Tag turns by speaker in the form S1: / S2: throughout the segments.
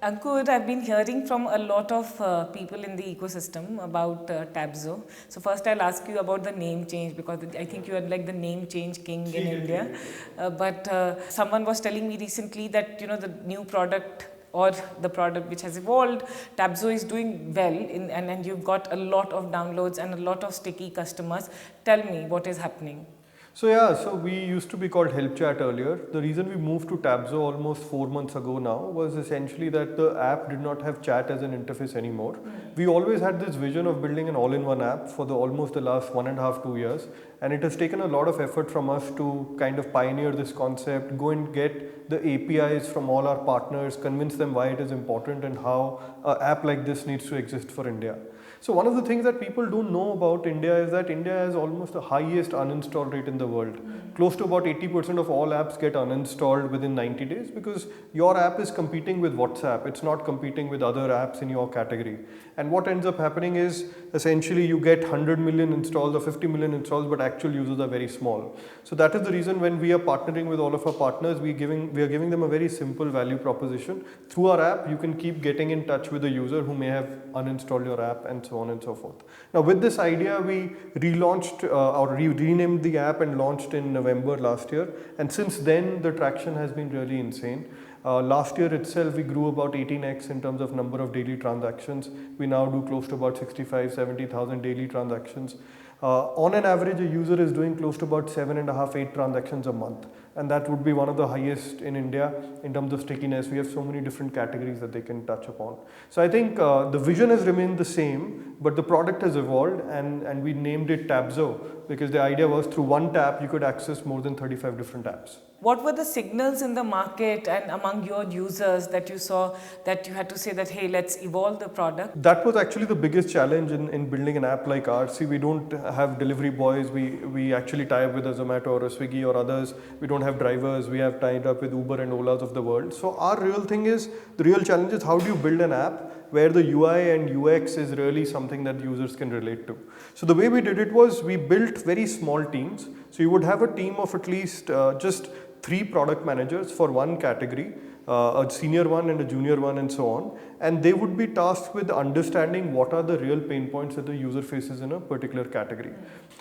S1: Ankur, I've been hearing from a lot of people in the ecosystem about Tapzo. So first I'll ask you about the name change, because I think you are like the name change king in India. But someone was telling me recently that the new product or the product which has evolved, Tapzo is doing well and you've got a lot of downloads and a lot of sticky customers. Tell me what is happening.
S2: So we used to be called helpchat earlier. The reason we moved to Tapzo almost 4 months ago now was essentially that the app did not have chat as an interface anymore. We always had this vision of building an all-in-one app for almost the last 1.5 to 2 years, and it has taken a lot of effort from us to kind of pioneer this concept, go and get the APIs from all our partners, convince them why it is important and how an app like this needs to exist for India. So one of the things that people don't know about India is that India has almost the highest uninstall rate in the world. Close to about 80% of all apps get uninstalled within 90 days because your app is competing with WhatsApp. It's not competing with other apps in your category. And what ends up happening is essentially you get 100 million installs or 50 million installs, but actual users are very small. So that is the reason when we are partnering with all of our partners, we are giving them a very simple value proposition. Through our app, you can keep getting in touch with the user who may have uninstalled your app and so on and so forth. Now with this idea, we relaunched or renamed the app and launched in November last year. And since then, the traction has been really insane. Last year itself, we grew about 18x in terms of number of daily transactions. We now do close to about 65-70,000 daily transactions. On an average, a user is doing close to about 7.5-8 transactions a month. And that would be one of the highest in India in terms of stickiness. We have so many different categories that they can touch upon. So I think the vision has remained the same, but the product has evolved, and we named it Tapzo because the idea was through one tap, you could access more than 35 different apps.
S1: What were the signals in the market and among your users that you saw that you had to say that, hey, let's evolve the product?
S2: That was actually the biggest challenge in building an app like ours. See, we don't have delivery boys. We actually tie up with a Zomato or a Swiggy or others. We don't have drivers. We have tied up with Uber and Olas of the world. So our real thing is, the real challenge is how do you build an app where the UI and UX is really something that users can relate to. So the way we did it was we built very small teams. So you would have a team of at least just 3 product managers for one category, a senior one and a junior one and so on, and they would be tasked with understanding what are the real pain points that the user faces in a particular category.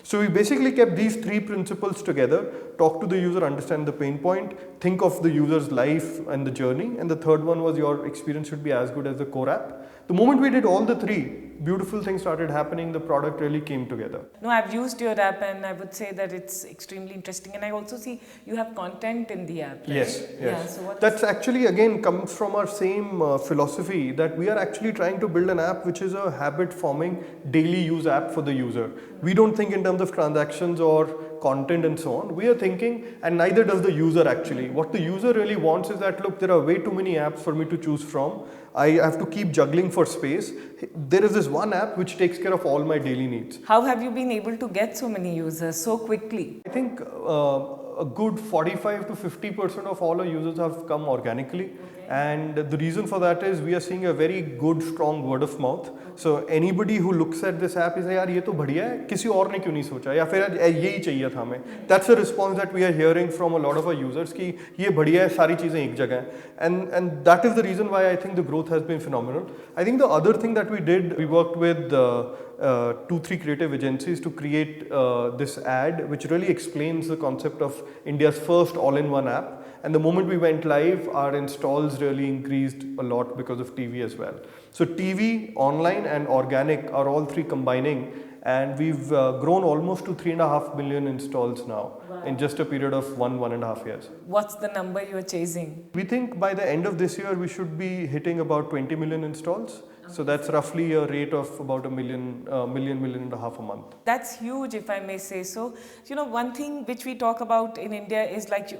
S2: So we basically kept these 3 principles together: talk to the user, understand the pain point, think of the user's life and the journey, and the third one was your experience should be as good as the core app. The moment we did all the 3, beautiful things started happening. The product really came together.
S1: No, I've used your app and I would say that it's extremely interesting, and I also see you have content in the app, right?
S2: Yes.
S1: Yeah, so
S2: that's actually again comes from our same philosophy that we are actually trying to build an app which is a habit forming daily use app for the user. We don't think in terms of transactions or content and so on. We are thinking, and neither does the user actually. What the user really wants is that, look, there are way too many apps for me to choose from. I have to keep juggling for space. There is this one app which takes care of all my daily needs.
S1: How have you been able to get so many users so quickly?
S2: I think a good 45 to 50% of all our users have come organically. And the reason for that is we are seeing a very good, strong word of mouth. So anybody who looks at this app is like, यार ये तो बढ़िया है, किसी और ने क्यों नहीं सोचा, या फिर यही चाहिए था हमें. That's the response that we are hearing from a lot of our users कि ये बढ़िया है, सारी चीजें एक जगह हैं. And that is the reason why I think the growth has been phenomenal. I think the other thing that we did, we worked with 2-3 creative agencies to create this ad which really explains the concept of India's first all-in-one app. And the moment we went live, our installs really increased a lot because of TV as well. So TV, online and organic are all 3 combining, and we've grown almost to 3.5 million installs now. Wow. In just a period of 1.5 years.
S1: What's the number you're chasing?
S2: We think by the end of this year, we should be hitting about 20 million installs. So that's roughly a rate of about a million and a half a month.
S1: That's huge, if I may say so. One thing which we talk about in India is like,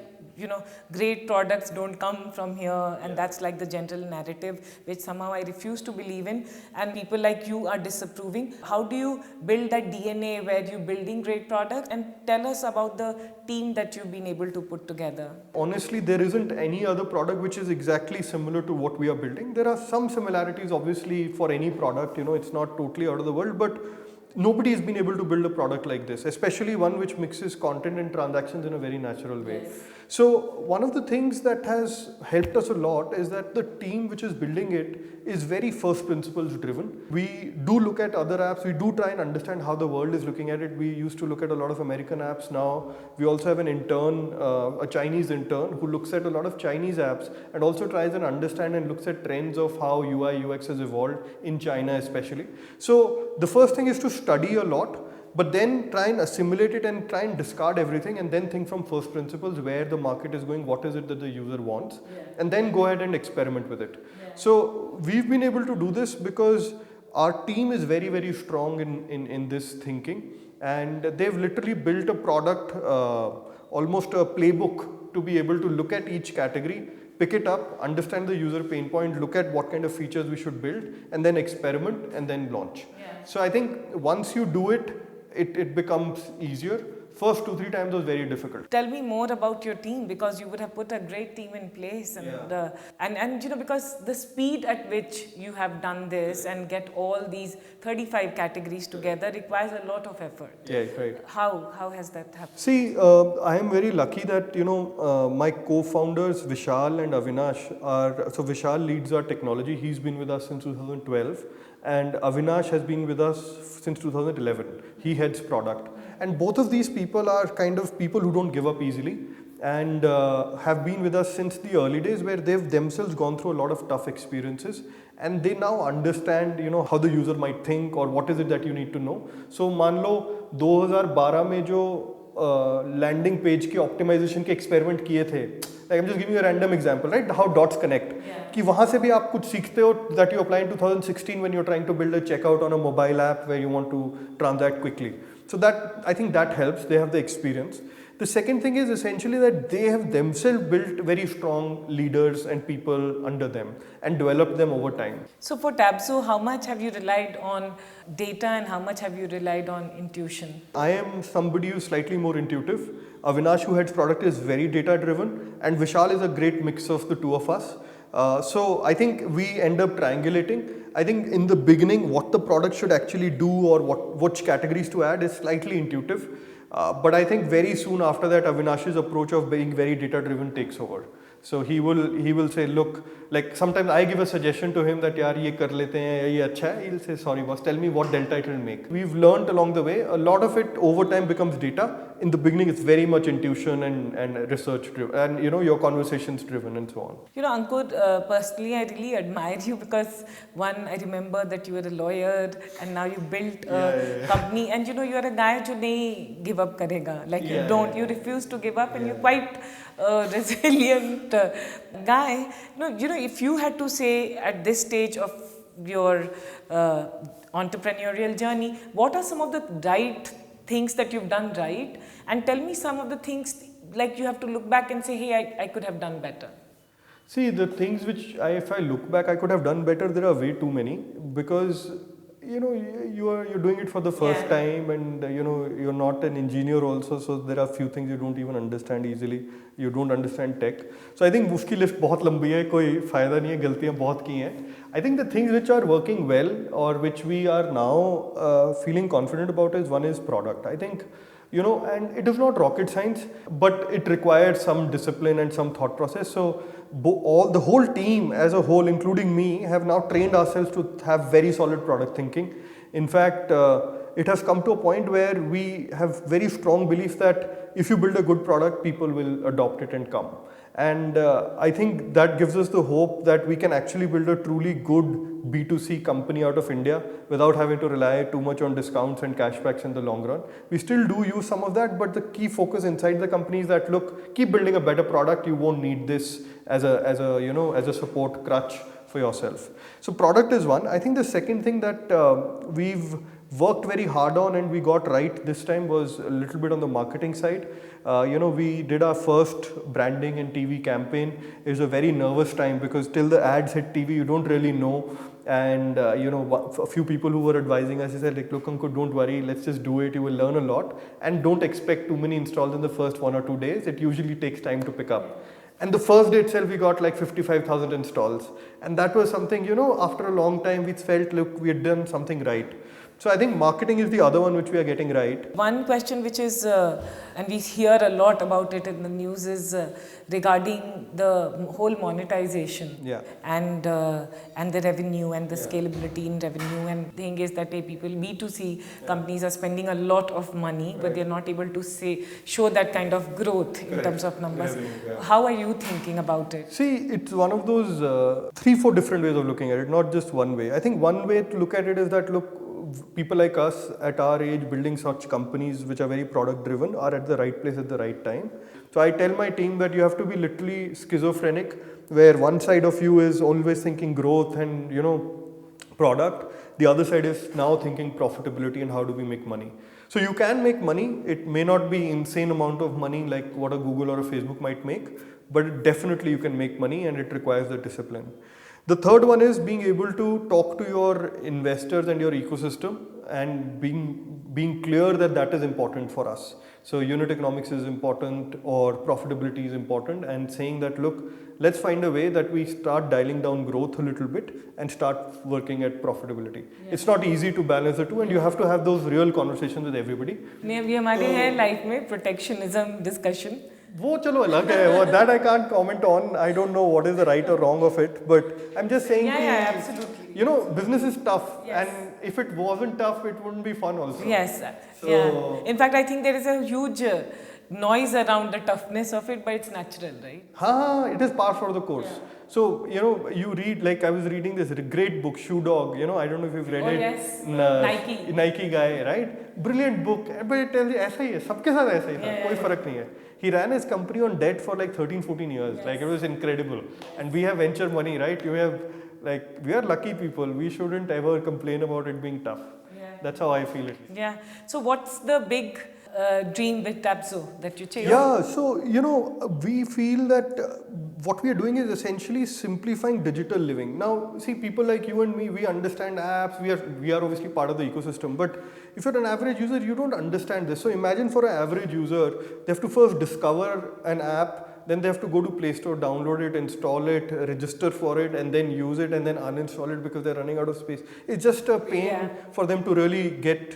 S1: great products don't come from here, and that's like the general narrative which somehow I refuse to believe in, and people like you are disapproving. How do you build that DNA where you're building great products? And tell us about the team that you've been able to put together.
S2: Honestly, there isn't any other product which is exactly similar to what we are building. There are some similarities obviously for any product, it's not totally out of the world, but nobody has been able to build a product like this, especially one which mixes content and transactions in a very natural way.
S1: Yes.
S2: So one of the things that has helped us a lot is that the team which is building it is very first principles driven. We do look at other apps, we do try and understand how the world is looking at it. We used to look at a lot of American apps. Now we also have an intern, a Chinese intern who looks at a lot of Chinese apps and also tries and understand and looks at trends of how UI UX has evolved in China especially. So the first thing is to study a lot, but then try and assimilate it and try and discard everything and then think from first principles where the market is going, what is it that the user wants, and then go ahead and experiment with it. So we've been able to do this because our team is very, very strong in this thinking, and they've literally built a product, almost a playbook to be able to look at each category, pick it up, understand the user pain point, look at what kind of features we should build, and then experiment and then launch. So I think once you do it, it becomes easier. First 2-3 times was very difficult.
S1: Tell me more about your team, because you would have put a great team in place, and you know, because the speed at which you have done this and get all these 35 categories together requires a lot of effort.
S2: Yeah, right.
S1: How has that happened?
S2: See, I am very lucky that my co-founders Vishal and Avinash are. So Vishal leads our technology. He's been with us since 2012. And Avinash has been with us since 2011. He heads product. And both of these people are kind of people who don't give up easily and have been with us since the early days, where they've themselves gone through a lot of tough experiences and they now understand how the user might think or what is it that you need to know. So मान लो 2012 में जो landing page के optimisation के experiment किए थे, like I'm just giving you a random example, right? How dots connect. कि वहाँ से भी आप कुछ सीखते हो that you apply in 2016 when you're trying to build a checkout on a mobile app where you want to transact quickly. So that, I think that helps. They have the experience. The second thing is essentially that they have themselves built very strong leaders and people under them and developed them over time.
S1: So for Tapzo, how much have you relied on data and how much have you relied on intuition?
S2: I am somebody who's slightly more intuitive. Avinash, who heads product, is very data driven, and Vishal is a great mix of the two of us. So I think we end up triangulating. I think in the beginning, what the product should actually do or which categories to add is slightly intuitive. But I think very soon after that, Avinash's approach of being very data driven takes over. So he will say, look, like sometimes I give a suggestion to him that yaar ye kar lete hain, ye acha hai. He'll say, sorry boss, tell me what delta it will make. We've learned along the way. A lot of it over time becomes data. In the beginning, it's very much intuition and research driven, and your conversations driven and so on.
S1: Ankur, personally, I really admire you because one, I remember that you were a lawyer and now you built a company, and you are a guy who nahi give up karega. Like you refuse to give up, and you're quite a resilient guy. If you had to say at this stage of your entrepreneurial journey, what are some of the right things that you've done right, and tell me some of the things like you have to look back and say, hey, I could have done better.
S2: See, the things which if I look back, I could have done better, there are way too many, because you're doing it for the first time, and you're not an engineer also, so there are few things you don't even understand easily. You don't understand tech. So I think uski list बहुत लंबी है, कोई फायदा नहीं है, गलतियाँ बहुत की हैं. I think the things which are working well or which we are now feeling confident about is, one is product. I think and it is not rocket science, but it requires some discipline and some thought process. So the whole team as a whole, including me, have now trained ourselves to have very solid product thinking. In fact, it has come to a point where we have very strong belief that if you build a good product, people will adopt it and come. And I think that gives us the hope that we can actually build a truly good B2C company out of India without having to rely too much on discounts and cashbacks in the long run. We still do use some of that, but the key focus inside the company is that, look, keep building a better product. You won't need this as a support crutch for yourself. So product is one. I think the second thing that we've worked very hard on and we got right this time was a little bit on the marketing side. We did our first branding and TV campaign. It was a very nervous time because till the ads hit TV, you don't really know. And a few people who were advising us, he said, like, look, Ankur, don't worry, let's just do it. You will learn a lot, and don't expect too many installs in the first 1 or 2 days. It usually takes time to pick up. And the first day itself, we got like 55,000 installs. And that was something, after a long time, we felt, look, we had done something right. So I think marketing is the other one which we are getting right.
S1: One question which is, and we hear a lot about it in the news, is regarding the whole monetization
S2: Yeah.
S1: and the revenue and the scalability in revenue. And thing is that people, B2C companies are spending a lot of money, but they're not able to show that kind of growth in terms of numbers. How are you thinking about it?
S2: See, it's one of those 3-4 different ways of looking at it, not just one way. I think one way to look at it is that, look, people like us at our age building such companies which are very product driven are at the right place at the right time. So I tell my team that you have to be literally schizophrenic, where one side of you is always thinking growth and product, the other side is now thinking profitability and how do we make money. So you can make money. It may not be insane amount of money like what a Google or a Facebook might make, but definitely you can make money, and it requires the discipline. The third one is being able to talk to your investors and your ecosystem and being clear that that is important for us. So unit economics is important or profitability is important, and saying that, look, let's find a way that we start dialing down growth a little bit and start working at profitability. It's not easy to balance the two, and you have to have those real conversations with everybody.
S1: अभी हमारे है life में protectionism discussion.
S2: वो चलो अलग है, that I can't comment on. I don't know what is the right or wrong of it, but I'm just saying
S1: absolutely.
S2: Business is tough, and if it wasn't tough, it wouldn't be fun also.
S1: Yes, In fact, I think there is a huge noise around the toughness of it, but it's natural, right?
S2: It is par for the course. So, you read, like I was reading this great book, Shoe Dog, I don't know if you've read it.
S1: Yes,
S2: Nike guy, right? Brilliant book, but it tells you, ऐसा ही है, सबके साथ ऐसा ही था, कोई फर्क नहीं है. He ran his company on debt for like 13-14 years. Like it was incredible. And we have venture money, right? We are lucky people. We shouldn't ever complain about it being tough. That's how I feel it.
S1: Yeah. So what's the big dream with tapzo that you chase?
S2: Yeah, so we feel that what we are doing is essentially simplifying digital living. Now, see, people like you and me, we understand apps, we are obviously part of the ecosystem, but if you're an average user, you don't understand this. So imagine for an average user, they have to first discover an app, then they have to go to Play Store, download it, install it, register for it, and then use it, and then uninstall it because they're running out of space. It's just a pain for them to really get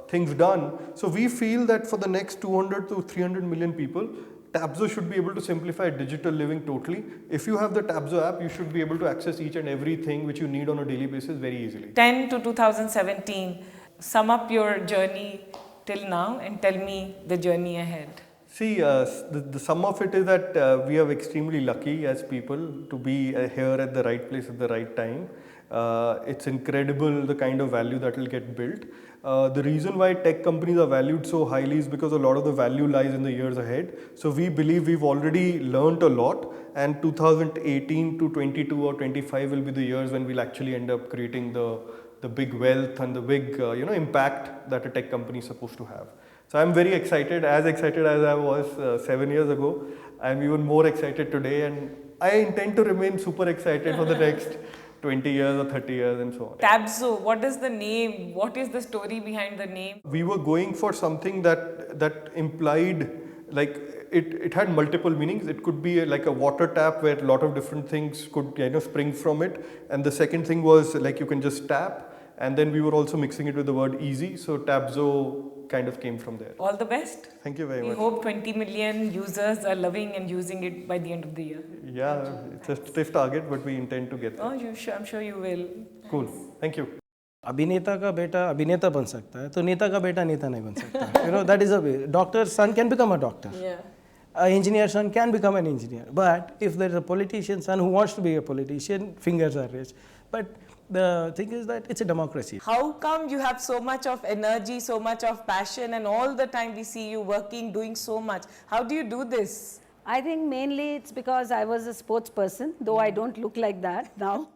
S2: things done. So we feel that for the next 200 to 300 million people, tapzo should be able to simplify digital living totally. If you have the tapzo app, you should be able to access each and everything which you need on a daily basis very easily.
S1: 10 to 2017, sum up your journey till now and tell me the journey ahead.
S2: See, the sum of it is that we are extremely lucky as people to be here at the right place at the right time. It's incredible the kind of value that will get built. The reason why tech companies are valued so highly is because a lot of the value lies in the years ahead. So we believe we've already learned a lot, and 2018 to 22 or 25 will be the years when we'll actually end up creating the big wealth and the big impact that a tech company is supposed to have. So I'm very excited as I was 7 years ago. I'm even more excited today, and I intend to remain super excited for the next 20 years or 30 years and so on.
S1: Tapzo, what is the name? What is the story behind the name?
S2: We were going for something that implied, like, it had multiple meanings. It could be like a water tap where a lot of different things could spring from it. And the second thing was like you can just tap. And then we were also mixing it with the word easy. So tapzo kind of came from there.
S1: All the best.
S2: Thank you very much.
S1: We hope 20 million users are loving and using it by the end of the year.
S2: Yeah, it's a stiff target, but we intend to get there.
S1: I'm sure you will.
S2: Cool. Thank you.
S3: अभिनेता का बेटा अभिनेता बन सकता है तो नेता का बेटा नेता नहीं बन सकता. That is a way. Doctor's son can become a doctor.
S1: Yeah.
S3: An engineer's son can become an engineer. But if there is a politician's son who wants to be a politician, fingers are raised. But the thing is that it's a democracy.
S1: How come you have so much of energy, so much of passion, and all the time we see you working, doing so much? How do you do this?
S4: I think mainly it's because I was a sports person, though I don't look like that now.